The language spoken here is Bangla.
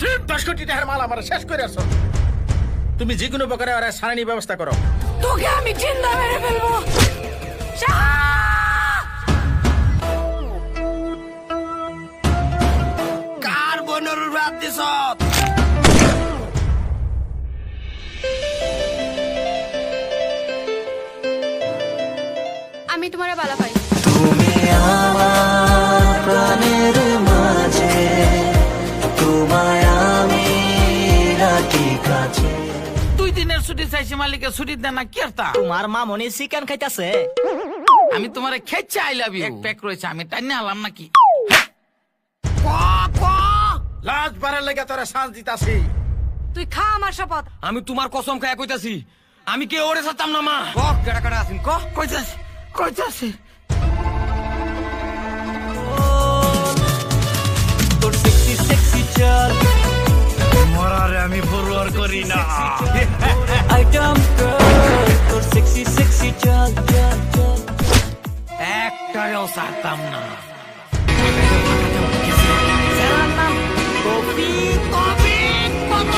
10 কোটি টাকার মাল আমার শেষ করে আসো। তুমি যে কোনো প্রকারে আর সারানি ব্যবস্থা করো। তোকে আমি জিন্দা মেরে ফেলবো। কার বোনের রাত দিছ? আমি তোমারে বালা পাই। তুমি আমার প্রাণের মাঝে, তোমায় আমি রাখি কাছে। 2 দিনের ছুটি চাইছি, মালিকের ছুটি দেন না কি আরতা? তোমার মামনি চিকেন খাইতাছে। আমি তোমারে খেয়েছি আই লাভ ইউ। এক প্যাক রয়েছে, আমি টাইনে আলাম নাকি? লাজ বাড়ার লেগে তোরা শান্তি দিতাছি। তুই খা আমার শপথ। আমি তোমার কসম খায় কইতাছি, আমি কে ওরে ছাড়তাম না মা। ক কেডা কেডা আছেন ক? কইতাছি কইতাছি। তোর সেক্সি সেক্সি চাল, মরারে আমি পরোয়ার করি না। আইটেম গার্ল, তোর সেক্সি সেক্সি চাল চাল চাল। একটারেও ছাড়তাম না। কপি কবি কত